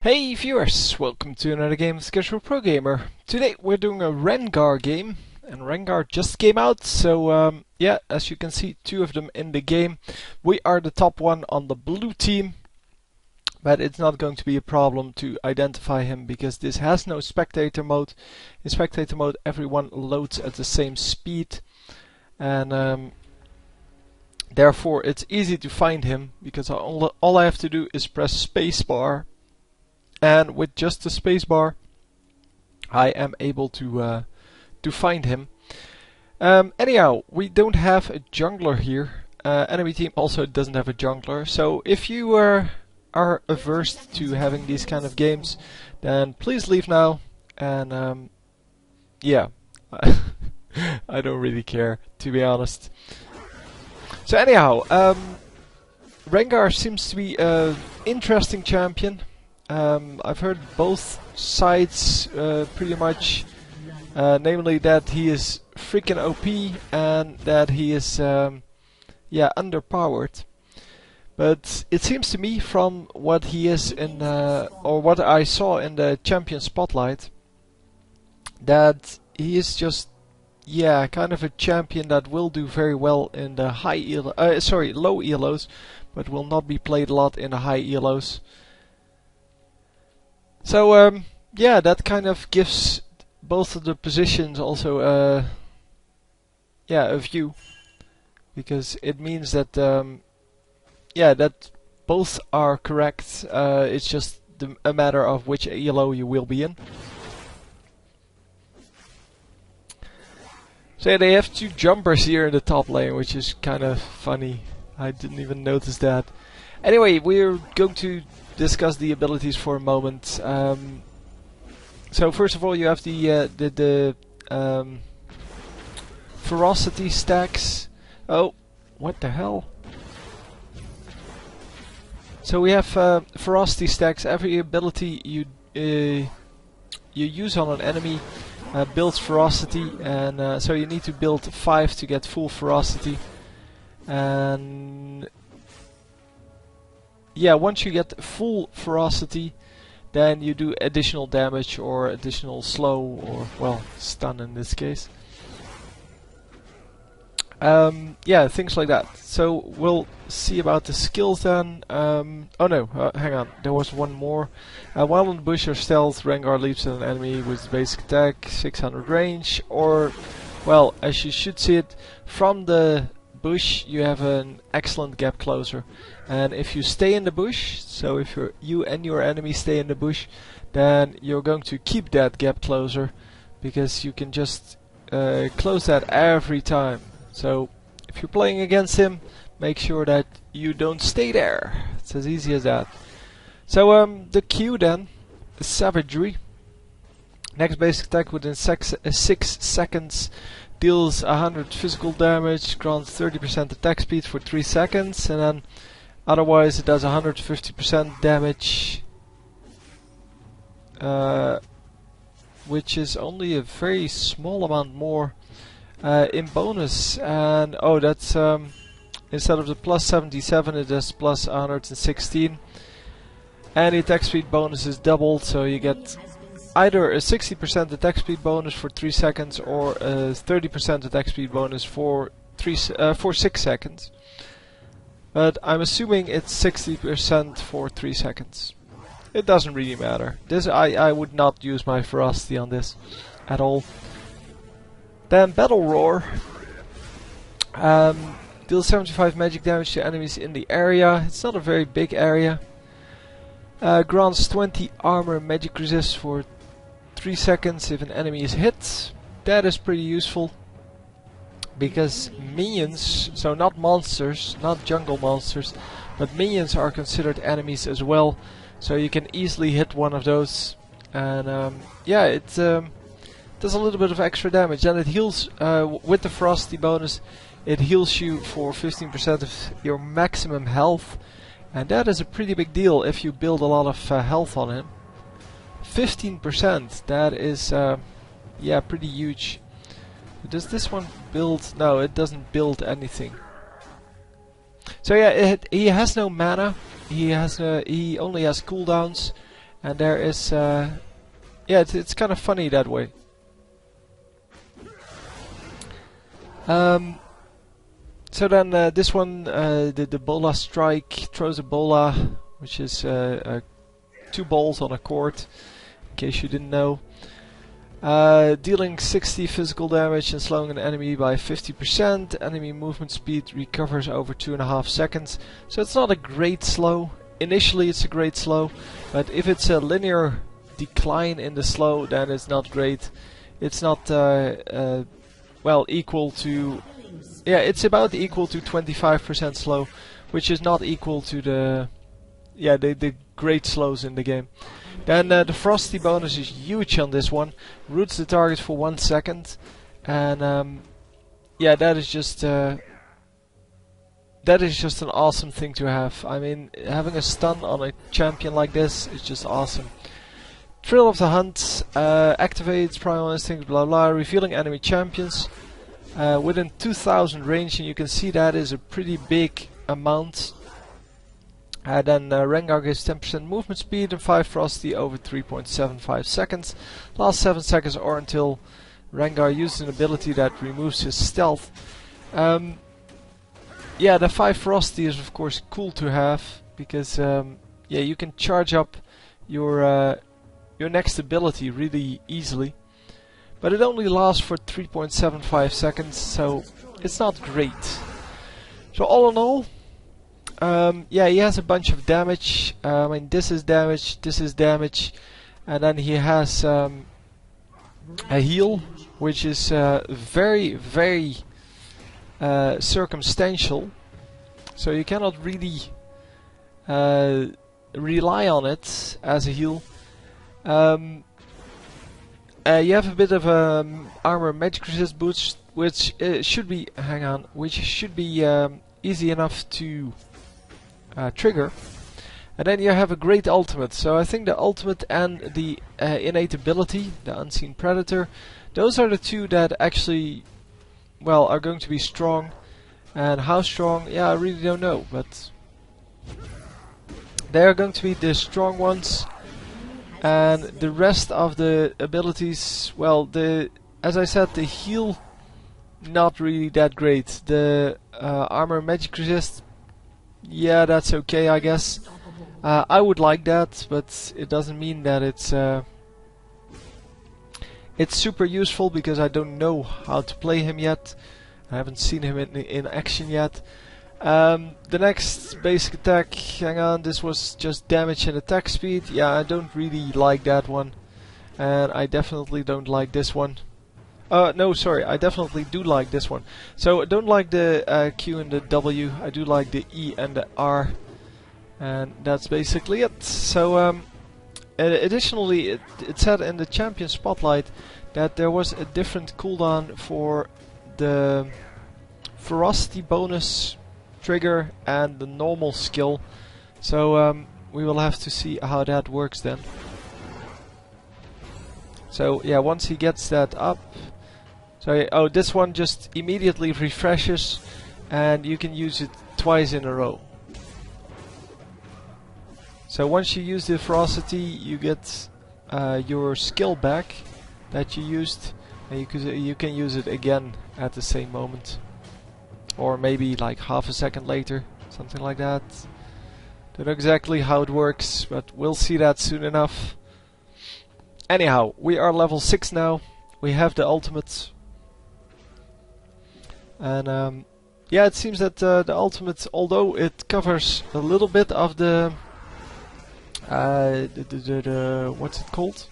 Hey viewers, welcome to another game of Skirmishes Pro Gamer. Today we're doing a Rengar game, and Rengar just came out, so yeah, as you can see, two of them in the game. We are the top one on the blue team, but it's not going to be a problem to identify him because this has no spectator mode. In spectator mode everyone loads at the same speed, and therefore it's easy to find him because all I have to do is press spacebar. And with just the spacebar, I am able to find him. Anyhow, we don't have a jungler here. Enemy team also doesn't have a jungler. So if you are averse to having these kind of games, then please leave now. And yeah, I don't really care, to be honest. So anyhow, Rengar seems to be an interesting champion. I've heard both sides pretty much, namely that he is freaking OP and that he is yeah, underpowered. But it seems to me from what he is in, or what I saw in the champion spotlight, that he is just, yeah, kind of a champion that will do very well in the low elos, but will not be played a lot in the high elos. So yeah, that kind of gives both of the positions also yeah, a view, because it means that yeah, that both are correct. It's just a matter of which ELO you will be in. So yeah, they have two jumpers here in the top lane, which is kind of funny. I didn't even notice that. Anyway, we're going to discuss the abilities for a moment. So first of all, you have the ferocity stacks. Oh, what the hell? So we have ferocity stacks. Every ability you use on an enemy builds ferocity, and so you need to build 5 to get full ferocity. And yeah, once you get full ferocity, then you do additional damage or additional slow, or, well, stun in this case. Yeah, things like that. So we'll see about the skills then. Oh no, hang on, there was one more. While in the bush or stealth, Rengar leaps at an enemy with basic attack, 600 range, or, well, as you should see it, from the bush you have an excellent gap closer, and if you stay in the bush, so if you and your enemy stay in the bush, then you're going to keep that gap closer, because you can just close that every time. So if you're playing against him, make sure that you don't stay there. It's as easy as that. So the Q then is Savagery. Next basic attack within 6 seconds deals 100 physical damage, grants 30% attack speed for 3 seconds, and then otherwise it does 150% damage, which is only a very small amount more in bonus. And oh, that's instead of the plus 77, it does plus 116, and the attack speed bonus is doubled, so you get either a 60% attack speed bonus for 3 seconds or a 30% attack speed bonus for 6 seconds. But I'm assuming it's 60% for 3 seconds. It doesn't really matter. This I would not use my ferocity on this at all. Then Battle Roar deals 75 magic damage to enemies in the area. It's not a very big area. Grants 20 armor and magic resist for 3 seconds if an enemy is hit. That is pretty useful, because minions, so not monsters, not jungle monsters, but minions are considered enemies as well, so you can easily hit one of those. And yeah, it does a little bit of extra damage, and it heals with the ferocity bonus. It heals you for 15% of your maximum health, and that is a pretty big deal if you build a lot of health on him. 15%, that is yeah, pretty huge. Does this one build? No, it doesn't build anything. So yeah, he has no mana. He only has cooldowns, And there is, yeah, it's kind of funny that way. So then this one, the bola strike throws a bola, which is 2 balls on a court, in case you didn't know. Dealing 60 physical damage and slowing an enemy by 50%. Enemy movement speed recovers over 2.5 seconds. So it's not a great slow. Initially it's a great slow, but if it's a linear decline in the slow, then it's not great. It's not well, equal to, yeah, it's about equal to 25% slow, which is not equal to the, yeah, the great slows in the game. Then the frosty bonus is huge on this one. Roots the target for 1 second, and yeah, that is just an awesome thing to have. I mean, having a stun on a champion like this is just awesome. Thrill of the Hunt activates primal instinct, blah blah, revealing enemy champions within 2000 range, and you can see that is a pretty big amount. Then Rengar gives 10% movement speed and 5 frosty over 3.75 seconds. Last 7 seconds or until Rengar uses an ability that removes his stealth. Yeah, the 5 frosty is of course cool to have, because yeah, you can charge up your next ability really easily. But it only lasts for 3.75 seconds, so it's not great. So all in all, yeah, he has a bunch of damage. I mean, this is damage, and then he has a heal, which is very, very circumstantial. So you cannot really rely on it as a heal. You have a bit of armor magic resist boost, which should be, easy enough to trigger. And then you have a great ultimate. So I think the ultimate and the innate ability, the Unseen Predator, those are the two that actually, well, are going to be strong. And how strong, yeah, I really don't know, but they are going to be the strong ones. And the rest of the abilities, well, as I said, the heal, not really that great. The armor magic resist, yeah, that's okay, I guess. I would like that, but it doesn't mean that it's super useful, because I don't know how to play him yet. I haven't seen him in action yet. The next basic attack, hang on, this was just damage and attack speed. Yeah, I don't really like that one. And I definitely don't like this one. No, sorry, I definitely do like this one. So I don't like the Q and the W. I do like the E and the R. And that's basically it. So additionally, it said in the champion spotlight that there was a different cooldown for the ferocity bonus trigger and the normal skill. So we will have to see how that works then. So yeah, once he gets that up, so oh, this one just immediately refreshes, and you can use it twice in a row. So once you use the ferocity, you get your skill back that you used, and you can use it again at the same moment, or maybe like half a second later, something like that. Don't know exactly how it works, but we'll see that soon enough. Anyhow, we are level 6 now. We have the ultimate, and yeah, it seems that the ultimate, although it covers a little bit of the what's it called?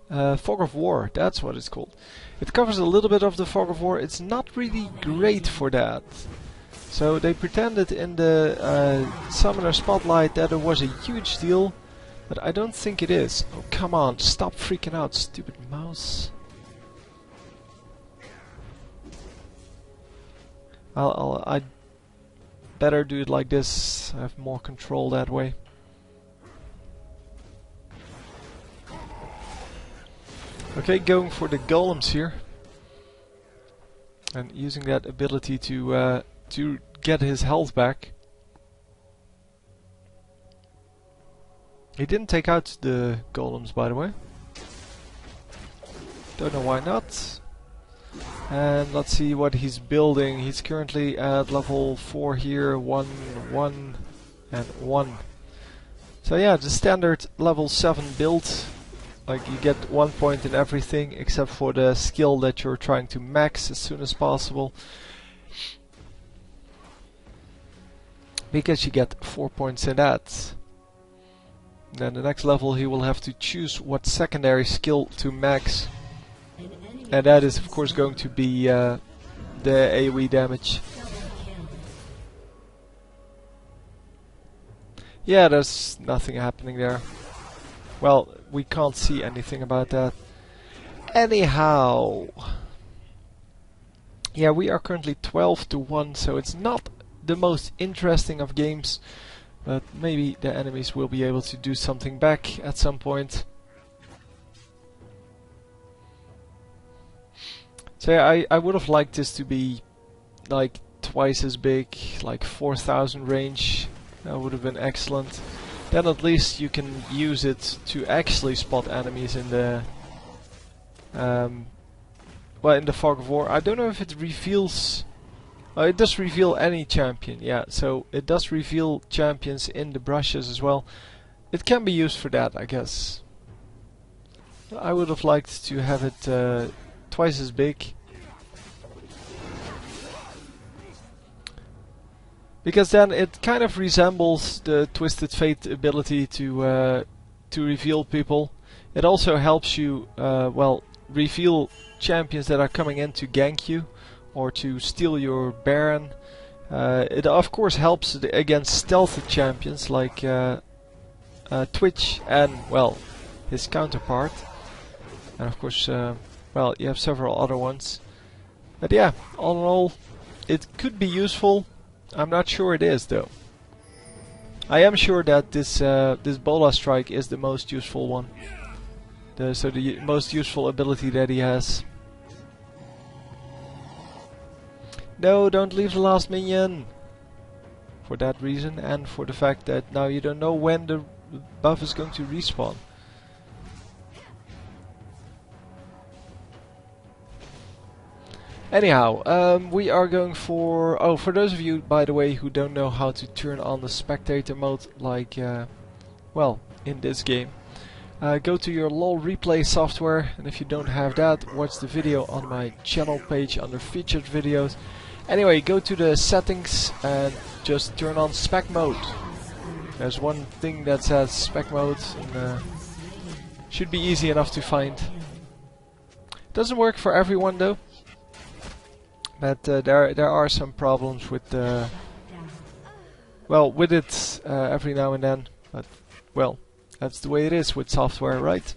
Fog of War, that's what it's called. It covers a little bit of the Fog of War. It's not really great for that. So they pretended in the Summoner Spotlight that it was a huge deal, but I don't think it is. Oh, come on, stop freaking out, stupid mouse. I better do it like this. I have more control that way. Okay, going for the golems here, and using that ability to get his health back. He didn't take out the golems, by the way. Don't know why not. And let's see what he's building. He's currently at level 4 here. 1, 1, and 1. So yeah, the standard level 7 build. Like you get 1 point in everything except for the skill that you're trying to max as soon as possible. Because you get 4 points in that. Then the next level he will have to choose what secondary skill to max. And that is of course going to be the AoE damage. Yeah, there's nothing happening there. Well, we can't see anything about that. Anyhow. Yeah, we are currently 12-1, so it's not the most interesting of games. But maybe the enemies will be able to do something back at some point. So yeah, I would have liked this to be like twice as big, like 4,000 range. That would have been excellent. Then at least you can use it to actually spot enemies in the well, in the Fog of War. I don't know if it reveals. It does reveal any champion, yeah. So it does reveal champions in the brushes as well. It can be used for that, I guess. I would have liked to have it twice as big. Because then it kind of resembles the Twisted Fate ability to reveal people. It also helps you, well, reveal champions that are coming in to gank you or to steal your Baron. It of course helps against stealthy champions like Twitch and, well, his counterpart. And of course, well, you have several other ones. But yeah, all in all, it could be useful. I'm not sure it is though. I am sure that this Bola Strike is the most useful one. So the most useful ability that he has. No, don't leave the last minion! For that reason and for the fact that now you don't know when the buff is going to respawn. Anyhow, we are going for... Oh, for those of you, by the way, who don't know how to turn on the spectator mode, like, well, in this game, go to your LOL replay software, and if you don't have that, watch the video on my channel page under featured videos. Anyway, go to the settings and just turn on spec mode. There's one thing that says spec mode, and should be easy enough to find. Doesn't work for everyone though. But there are some problems with well, with it every now and then. But well, that's the way it is with software, right?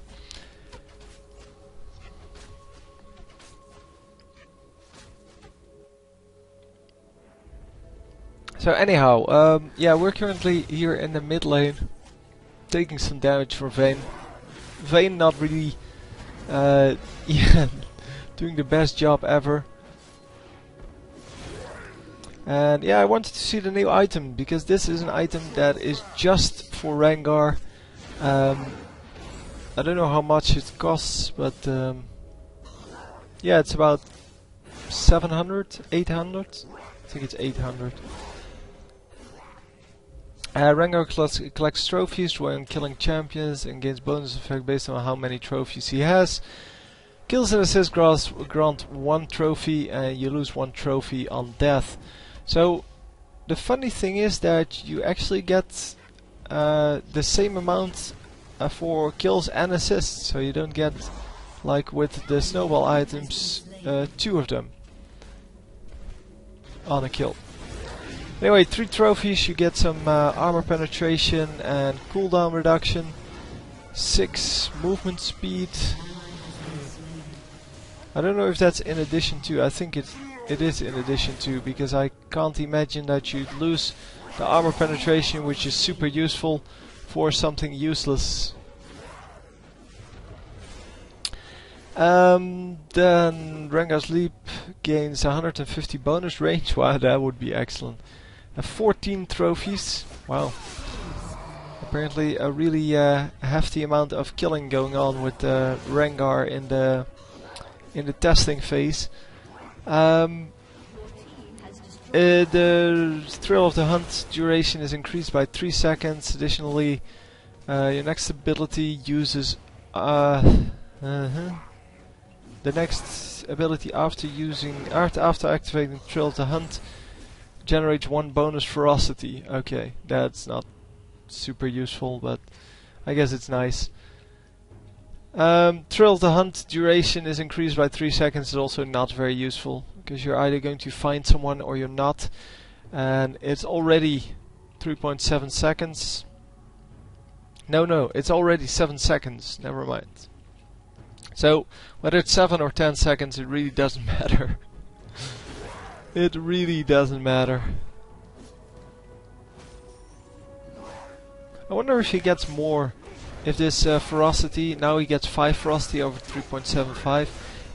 So anyhow, yeah, we're currently here in the mid lane, taking some damage from Vayne. Vayne not really, yeah, doing the best job ever. And yeah, I wanted to see the new item, because this is an item that is just for Rengar. I don't know how much it costs, but yeah, it's about 700, 800? I think it's 800. Rengar collects trophies when killing champions and gains bonus effect based on how many trophies he has. Kills and assists grant 1 trophy, and you lose 1 trophy on death. So the funny thing is that you actually get the same amount for kills and assists, so you don't get, like with the snowball items, 2 of them on a kill. Anyway, 3 trophies, you get some armor penetration and cooldown reduction, 6 movement speed. I don't know if that's in addition to, I think it is in addition to, because I can't imagine that you'd lose the armor penetration, which is super useful, for something useless. Then Rengar's Leap gains 150 bonus range. Wow, that would be excellent. 14 trophies. Wow. Apparently a really hefty amount of killing going on with Rengar in the testing phase. The thrill of the hunt duration is increased by 3 seconds. Additionally, your next ability uses the next ability after activating Thrill of the Hunt generates 1 bonus ferocity. Okay, that's not super useful, but I guess it's nice. Thrill of the Hunt duration is increased by 3 seconds. Is also not very useful because you're either going to find someone or you're not, and it's already 3.7 seconds. No, it's already 7 seconds. Never mind. So whether it's 7 or 10 seconds, it really doesn't matter. It really doesn't matter. I wonder if he gets more. If this ferocity, now he gets 5 ferocity over 3.75.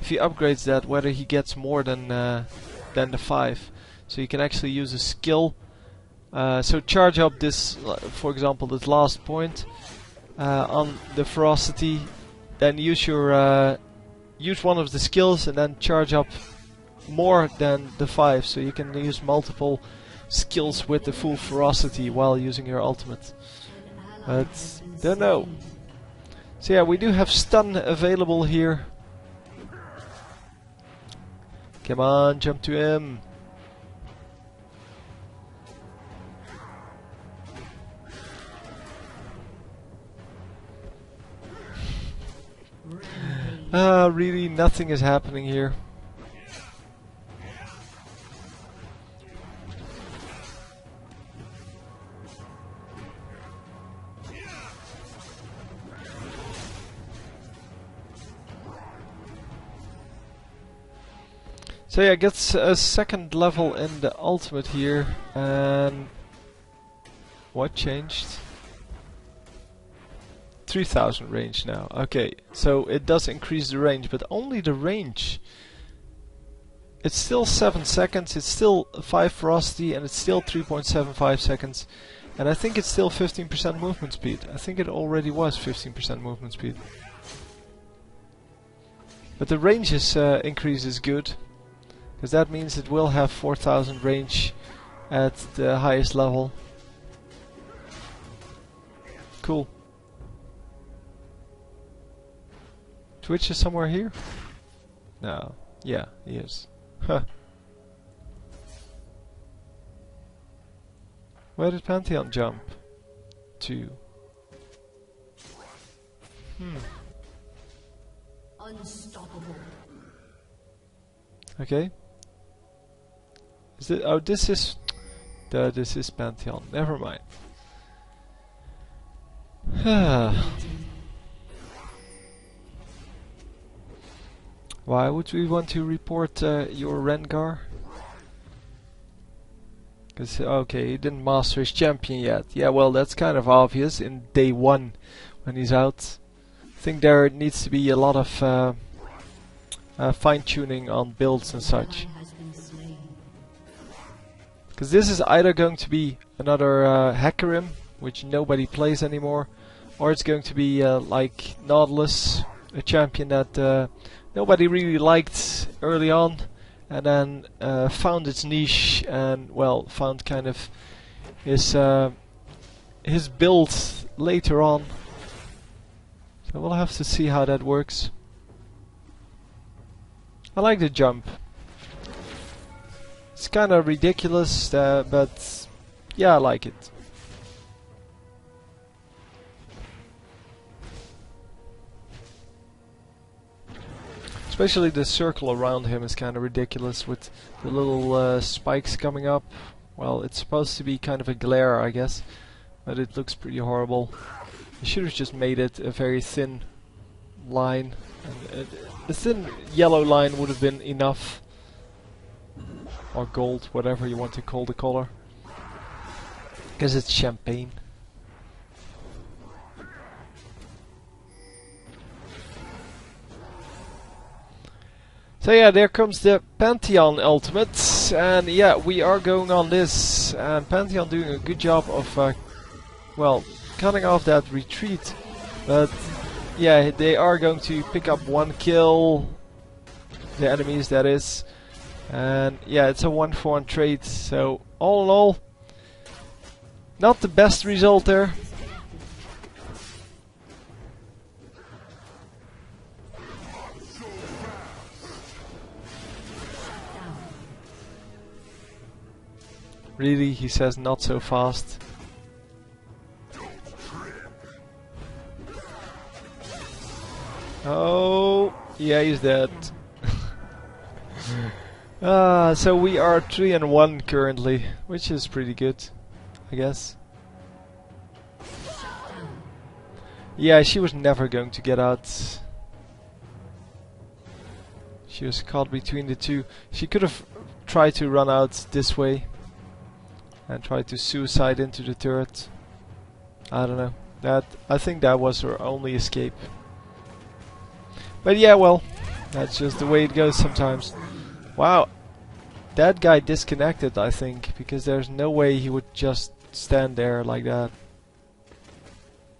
If he upgrades that, whether he gets more than the 5. So you can actually use a skill. So charge up this, for example, this last point on the ferocity. Then use your use one of the skills and then charge up more than the 5. So you can use multiple skills with the full ferocity while using your ultimate. But don't know. So yeah, we do have stun available here. Come on, jump to him. Really nothing is happening here. So yeah, gets a second level in the ultimate here, and what changed? 3000 range now. Okay, so it does increase the range, but only the range. It's still 7 seconds, it's still 5 ferocity, and it's still 3.75 seconds. And I think it's still 15% movement speed. I think it already was 15% movement speed. But the range increase is good, because that means it will have 4000 range at the highest level. Cool. Twitch is somewhere here? No. Yeah, he is. Huh. Where did Pantheon jump to? Unstoppable. Okay. Is it? Oh, this is. This is Pantheon. Never mind. Why would we want to report your Rengar? Because, okay, he didn't master his champion yet. Yeah, well, that's kind of obvious in day 1 when he's out. I think there needs to be a lot of fine-tuning on builds and such. Because this is either going to be another Hecarim, which nobody plays anymore, or it's going to be like Nautilus, a champion that nobody really liked early on, and then found its niche and, well, found kind of his build later on. So we'll have to see how that works. I like the jump. It's kind of ridiculous, but yeah, I like it. Especially the circle around him is kind of ridiculous with the little spikes coming up. Well, it's supposed to be kind of a glare, I guess, but it looks pretty horrible. You should have just made it a very thin line. And the thin yellow line would have been enough. Or gold, whatever you want to call the color. Because it's champagne. So yeah, there comes the Pantheon ultimate, and yeah, we are going on this, and Pantheon doing a good job of, well, cutting off that retreat. But yeah, they are going to pick up 1 kill. The enemies, that is. And yeah, it's a 1-for-1 trade. So all in all, not the best result there. Really, he says not so fast. Oh, yeah, he's dead. So we are 3-1 currently, which is pretty good, I guess. Yeah, she was never going to get out. She was caught between the two. She could have tried to run out this way and try to suicide into the turret. I don't know. I think that was her only escape. But yeah, well, that's just the way it goes sometimes. Wow, that guy disconnected, I think, because there's no way he would just stand there like that.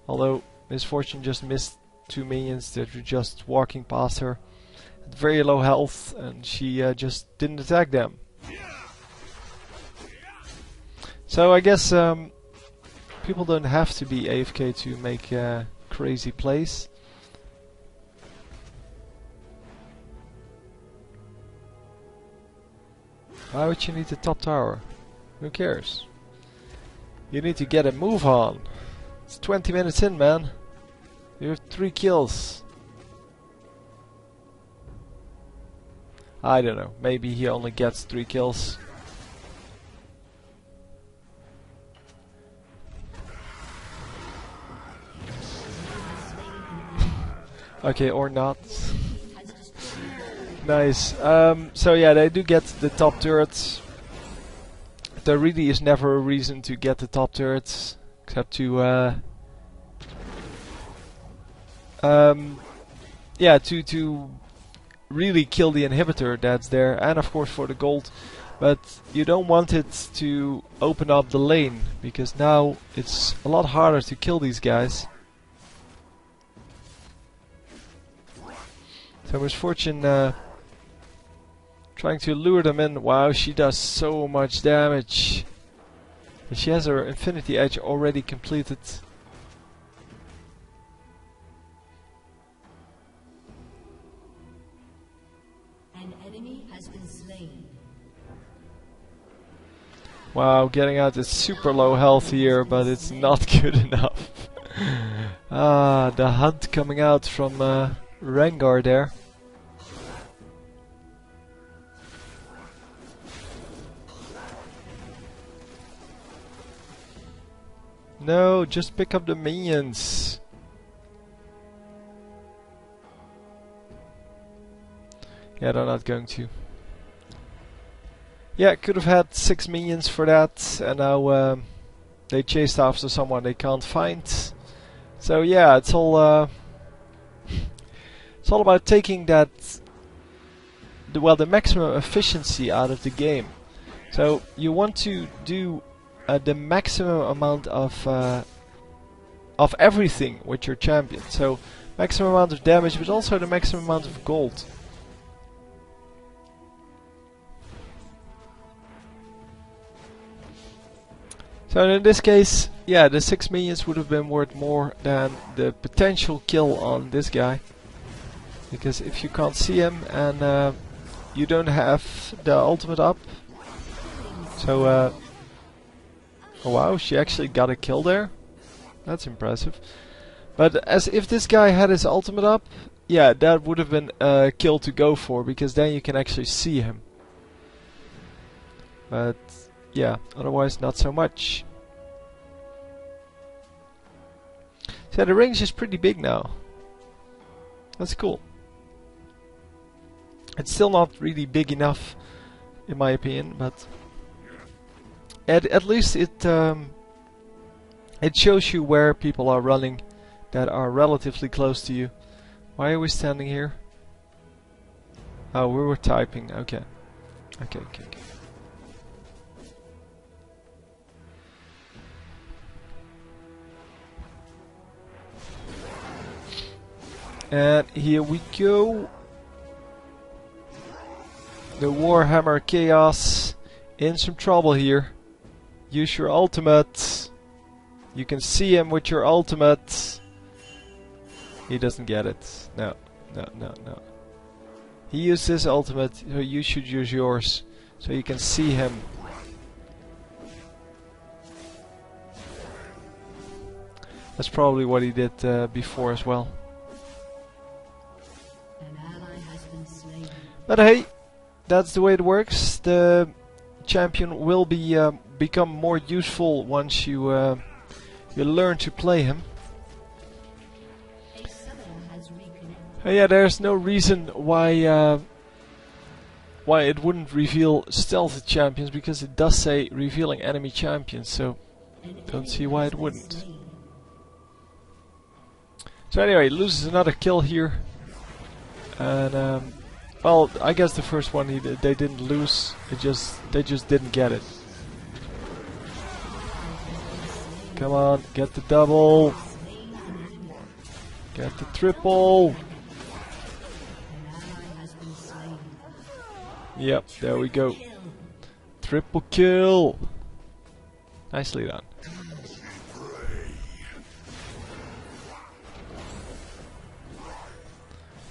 Although Misfortune just missed 2 minions that were just walking past her at very low health, and she just didn't attack them. So I guess people don't have to be AFK to make crazy plays. Why would you need the top tower? Who cares? You need to get a move on. It's 20 minutes in, man. You have 3 kills. I don't know. Maybe he only gets 3 kills. Okay, or not. Nice. So yeah, they do get the top turrets. There really is never a reason to get the top turrets, except to yeah, to really kill the inhibitor that's there, and of course for the gold. But you don't want it to open up the lane, because now it's a lot harder to kill these guys. So Misfortune trying to lure them in. Wow, she does so much damage. And she has her Infinity Edge already completed. An enemy has been slain. Wow, getting out is super low health here, but it's not good enough. The hunt coming out from Rengar there. No, just pick up the minions. Yeah, they're not going to. Yeah, could have had 6 minions for that, and now they chased after someone they can't find. So yeah, it's all about taking that the maximum efficiency out of the game. So you want to do the maximum amount of everything with your champion. So maximum amount of damage, but also the maximum amount of gold. So in this case, yeah, the 6 minions would have been worth more than the potential kill on this guy. Because if you can't see him and you don't have the ultimate up. So oh wow, she actually got a kill there. That's impressive. But as if this guy had his ultimate up, yeah, that would have been a kill to go for, because then you can actually see him. But yeah, otherwise not so much. So the range is pretty big now. That's cool. It's still not really big enough, in my opinion, but at least it shows you where people are running that are relatively close to you. Why are we standing here? Oh, we were typing. Okay. Okay. And here we go. The Warhammer Chaos in some trouble here. Use your ultimate. You can see him with your ultimate. He doesn't get it. No, no, no, no. He used his ultimate, so you should use yours. So you can see him. That's probably what he did before as well. An ally has been slain. But hey, that's the way it works. The champion will be become more useful once you you learn to play him. A summoner has reconnected. Yeah, there's no reason why it wouldn't reveal stealthy champions, because it does say revealing enemy champions, so don't see why it wouldn't. So anyway, loses another kill here, and well, I guess the first one they didn't lose. They just didn't get it. Come on, get the double, get the triple. Yep, there we go. Triple kill. Nicely done.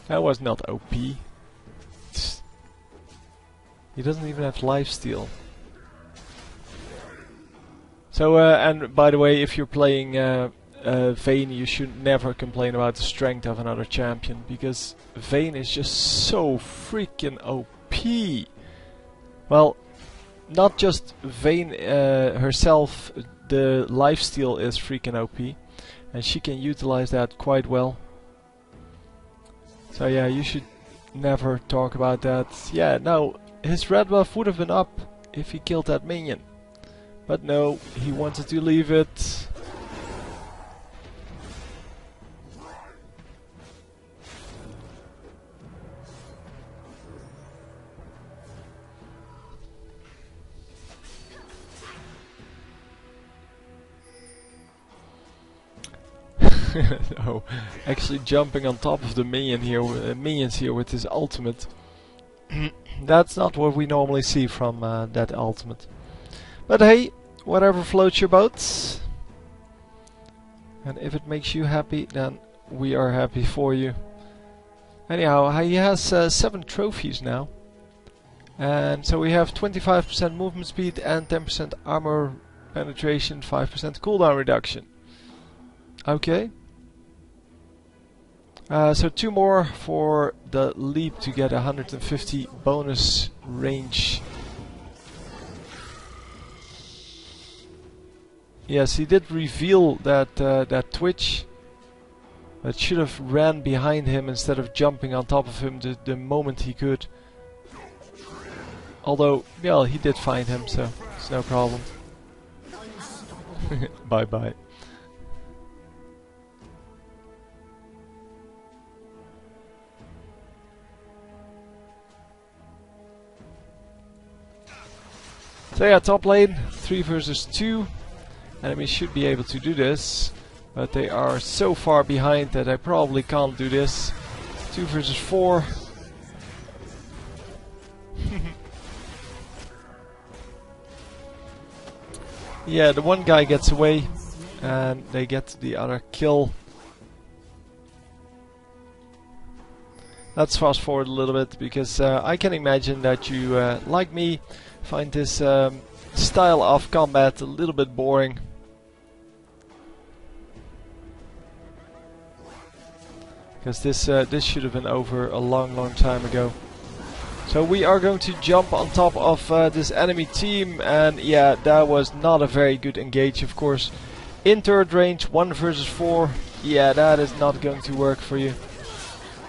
That was not OP. He doesn't even have lifesteal. So, and by the way, if you're playing Vayne, you should never complain about the strength of another champion, because Vayne is just so freaking OP. Well, not just Vayne herself, the lifesteal is freaking OP, and she can utilize that quite well. So yeah, you should never talk about that. Yeah, no, his red buff would have been up if he killed that minion. But no, he wanted to leave it. No, actually jumping on top of the minions here with his ultimate. That's not what we normally see from that ultimate. But hey, whatever floats your boat. And if it makes you happy, then we are happy for you. Anyhow, he has 7 trophies now. And so we have 25% movement speed and 10% armor penetration, 5% cooldown reduction. Okay. So 2 more for the leap to get 150 bonus range. Yes, he did reveal that that Twitch. That should have ran behind him instead of jumping on top of him the moment he could. Although, well, he did find him, so it's no problem. Bye bye. So yeah, top lane, 3 versus 2. Enemies should be able to do this, but they are so far behind that I probably can't do this. 2 versus 4. Yeah, the one guy gets away, and they get the other kill. Let's fast forward a little bit, because I can imagine that you, like me, find this style of combat a little bit boring. Because this should have been over a long time ago. So we are going to jump on top of this enemy team, and yeah, that was not a very good engage, of course. In turret range, 1 versus 4. Yeah, that is not going to work for you.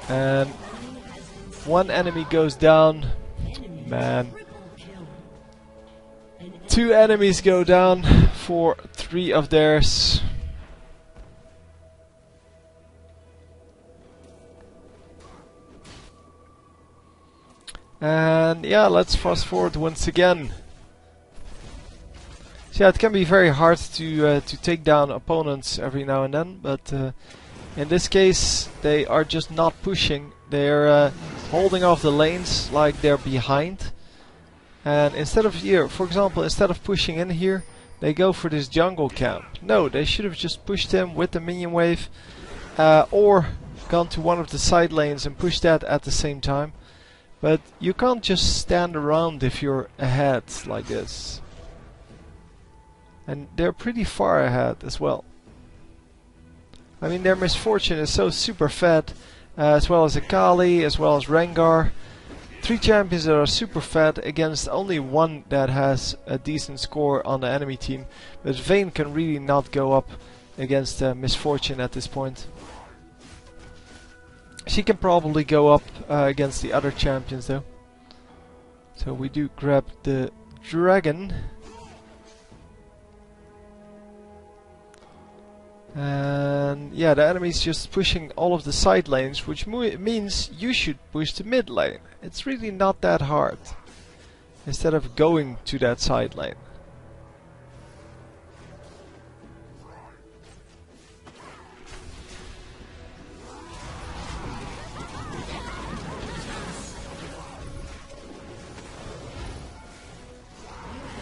And 1 enemy goes down. Man. 2 enemies go down for 3 of theirs. And yeah, let's fast forward once again. So yeah, it can be very hard to take down opponents every now and then, but In this case, they are just not pushing. They're holding off the lanes like they're behind. And instead of here, for example, instead of pushing in here, they go for this jungle camp. No, they should have just pushed him with the minion wave, or gone to one of the side lanes and pushed that at the same time. But you can't just stand around if you're ahead like this. And they're pretty far ahead as well. I mean, their misfortune is so super fat, as well as Akali, as well as Rengar. 3 champions that are super fat against only one that has a decent score on the enemy team. But Vayne can really not go up against misfortune at this point. She can probably go up against the other champions though. So we do grab the dragon. And yeah, the enemy's just pushing all of the side lanes, which means you should push the mid lane. It's really not that hard, instead of going to that side lane.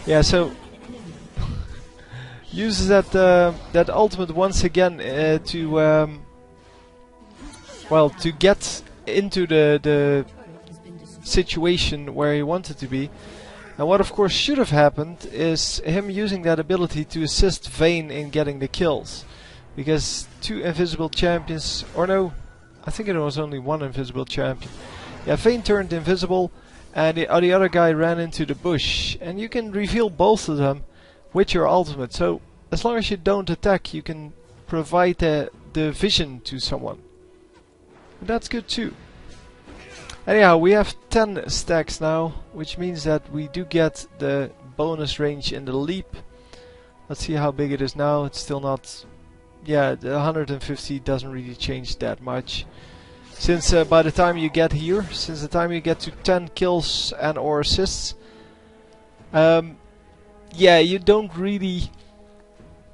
Yeah, so uses that ultimate once again to well, to get into the situation where he wanted to be. And what of course should have happened is him using that ability to assist Vayne in getting the kills, because 2 invisible champions, or no, I think it was only 1 invisible champion. Yeah, Vayne turned invisible and the other guy ran into the bush, and you can reveal both of them with your ultimate. So as long as you don't attack, you can provide the vision to someone. And that's good too. Anyhow, we have 10 stacks now, which means that we do get the bonus range in the leap. Let's see how big it is now. It's still not... yeah, the 150 doesn't really change that much. Since by the time you get here, since the time you get to 10 kills and or assists, yeah, you don't really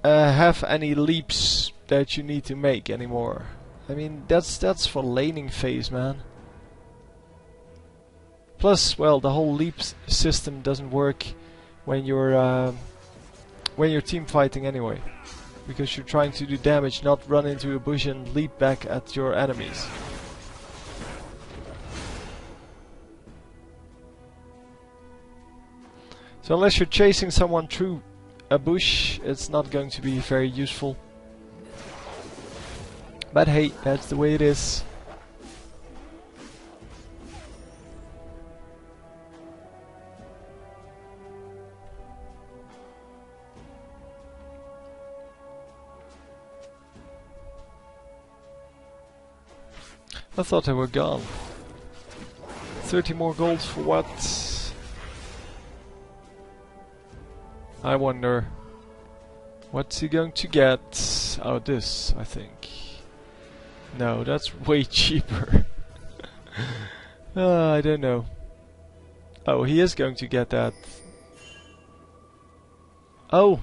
have any leaps that you need to make anymore. I mean, that's for laning phase, man. Plus, well, the whole leap system doesn't work when you're team fighting anyway, because you're trying to do damage, not run into a bush and leap back at your enemies. So unless you're chasing someone through a bush, it's not going to be very useful. But hey, that's the way it is. I thought they were gone. 30 more gold for what? I wonder, what's he going to get? Oh, this, I think. No, that's way cheaper. I don't know. Oh, he is going to get that. Oh!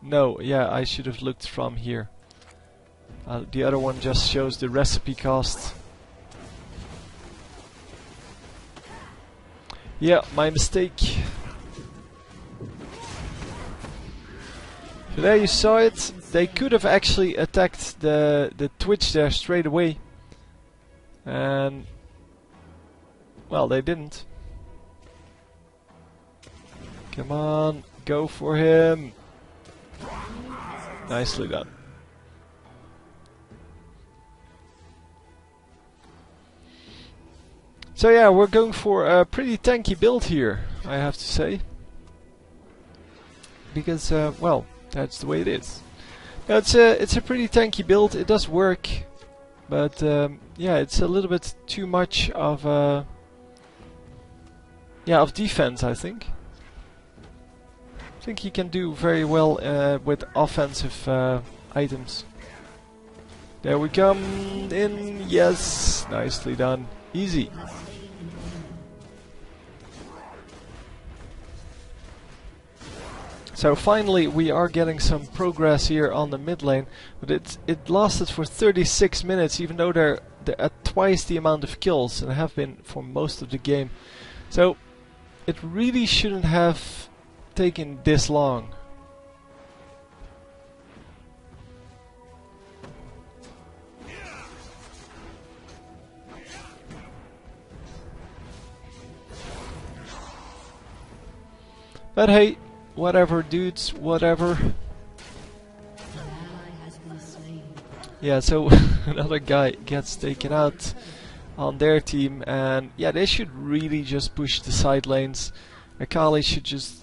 No, yeah, I should have looked from here. The other one just shows the recipe cost. Yeah, my mistake. So there you saw it. They could have actually attacked the Twitch there straight away. And... well, they didn't. Come on, go for him. Nicely done. So yeah, we're going for a pretty tanky build here, I have to say. Because, well, that's the way it is. Now, it's a pretty tanky build. It does work, but yeah, it's a little bit too much of yeah, of defense, I think. I think he can do very well with offensive items. There we come in. Yes, nicely done. Easy. So finally we are getting some progress here on the mid lane, but it lasted for 36 minutes, even though they're at twice the amount of kills and have been for most of the game. So it really shouldn't have taken this long. But hey, whatever dudes, whatever. Yeah, so another guy gets taken out on their team, and yeah, they should really just push the side lanes. Akali should just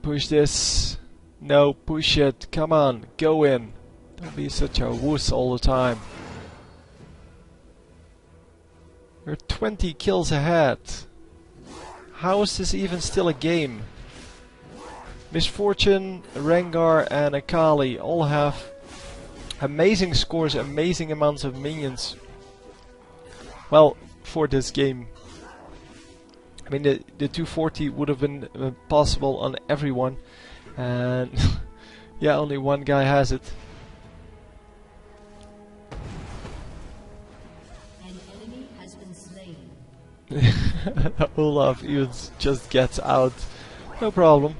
push this. No, push it. Come on, go in. Don't be such a wuss all the time. We're 20 kills ahead. How is this even still a game? Misfortune, Rengar and Akali all have amazing scores, amazing amounts of minions. Well, for this game. I mean, the 240 would have been possible on everyone. And yeah, only one guy has it. An enemy has been slain. Olaf even just gets out. No problem.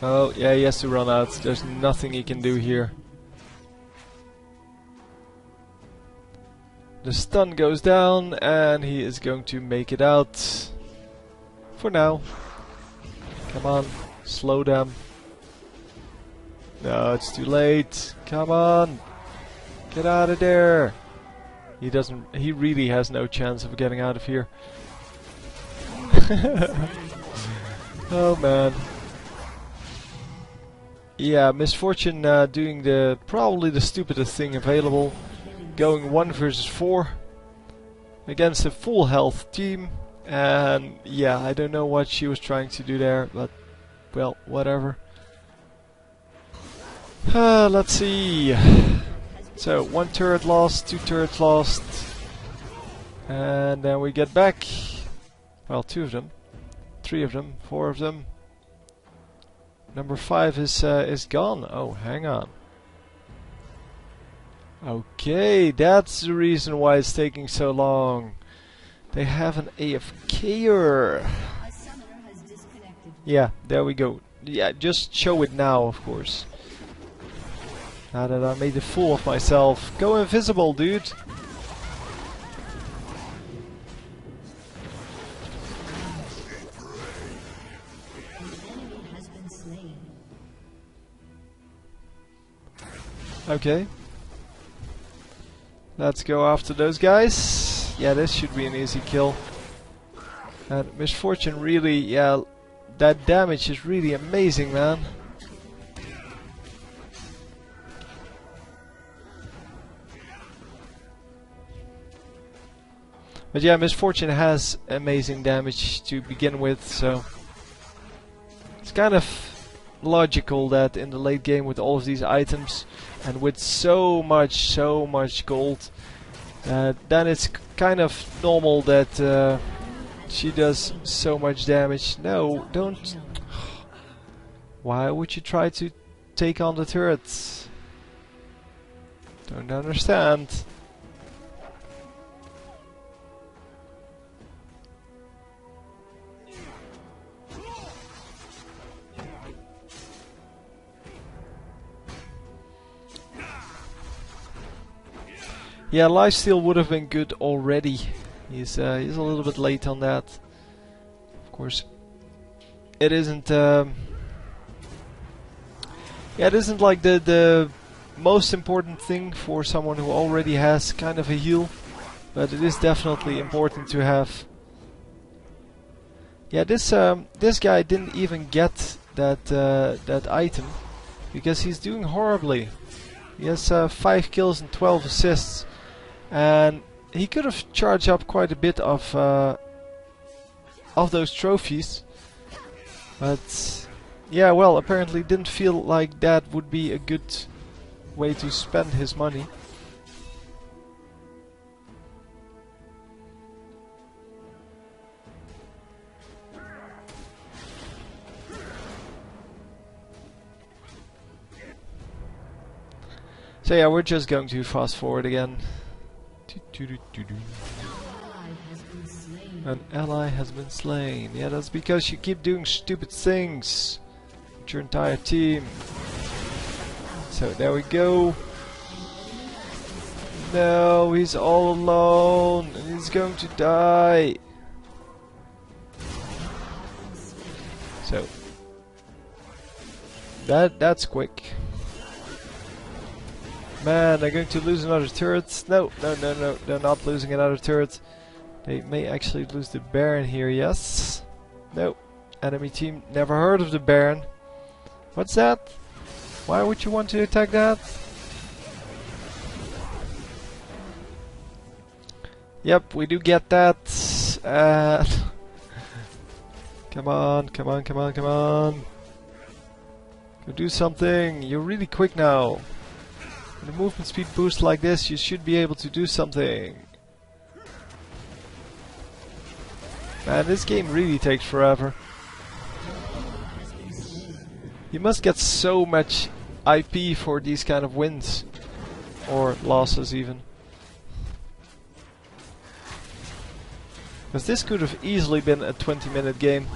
Oh, yeah, he has to run out. There's nothing he can do here. The stun goes down, and he is going to make it out. For now. Come on, slow them. No, it's too late. Come on. Get out of there. He really has no chance of getting out of here. Oh man. Yeah, Misfortune doing probably the stupidest thing available. Going 1 versus 4 against a full health team. And yeah, I don't know what she was trying to do there, but well, whatever. Let's see. So 1 turret lost, 2 turrets lost. And then we get back. Well, 2 of them. 3 of them, 4 of them. Number 5 is gone. Oh, hang on. Okay, that's the reason why it's taking so long. They have an AFKer. Yeah, there we go. Yeah, just show it now, of course. Now that I made a fool of myself. Go invisible, dude. Okay. Let's go after those guys. Yeah, this should be an easy kill. And Misfortune really, yeah, that damage is really amazing, man. But yeah, Misfortune has amazing damage to begin with, so it's kind of logical that in the late game with all of these items and with so much gold, then it's kind of normal that she does so much damage. No, don't. Why would you try to take on the turrets? Don't understand. Yeah, lifesteal would have been good already. He's a little bit late on that. Of course, it isn't. Yeah, it isn't like the most important thing for someone who already has kind of a heal, but it is definitely important to have. Yeah, this guy didn't even get that item because he's doing horribly. He has 5 kills and 12 assists. And he could have charged up quite a bit of those trophies, but yeah, well, apparently didn't feel like that would be a good way to spend his money. So yeah, we're just going to fast forward again. An ally has been slain. Yeah, that's because you keep doing stupid things with your entire team. So there we go. No, he's all alone and he's going to die. So that's quick. Man, they're going to lose another turret. No, they're not losing another turret. They may actually lose the Baron here, yes. No, enemy team never heard of the Baron. What's that? Why would you want to attack that? Yep, we do get that. Come on. Go do something. You're really quick now. With a movement speed boost like this, you should be able to do something. Man, this game really takes forever. You must get so much IP for these kind of wins. Or losses even. Because this could have easily been a 20-minute game.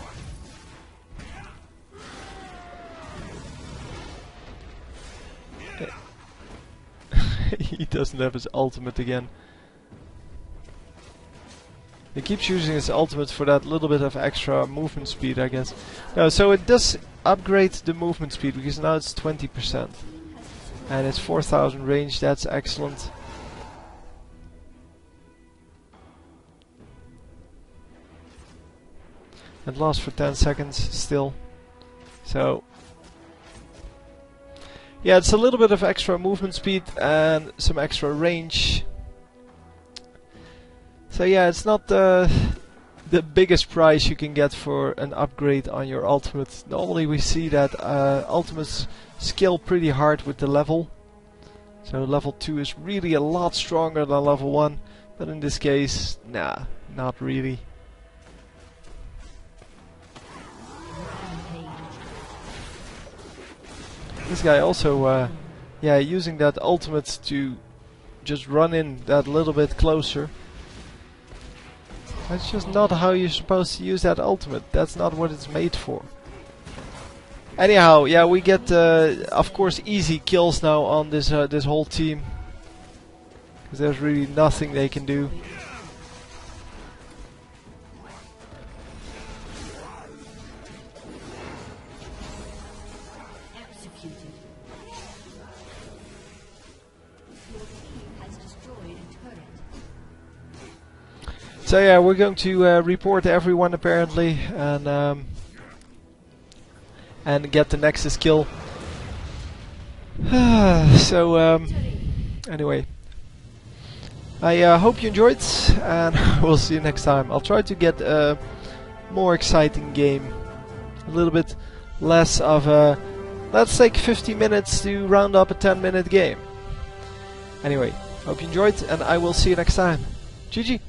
He doesn't have his ultimate again. He keeps using his ultimate for that little bit of extra movement speed, I guess. No, so it does upgrade the movement speed, because now it's 20%. And it's 4000 range, that's excellent. It lasts for 10 seconds still. So yeah, it's a little bit of extra movement speed and some extra range. So yeah, it's not the biggest price you can get for an upgrade on your ultimate. Normally we see that ultimates scale pretty hard with the level. So level 2 is really a lot stronger than level 1. But in this case, nah, not really. This guy also, yeah, using that ultimate to just run in that little bit closer. That's just not how you're supposed to use that ultimate. That's not what it's made for. Anyhow, yeah, we get, of course, easy kills now on this this whole team. Because there's really nothing they can do. So yeah, we're going to report everyone apparently, and get the Nexus kill. So anyway, I hope you enjoyed, and we'll see you next time. I'll try to get a more exciting game, a little bit less of a. Let's take 50 minutes to round up a 10-minute game. Anyway, hope you enjoyed, and I will see you next time. GG.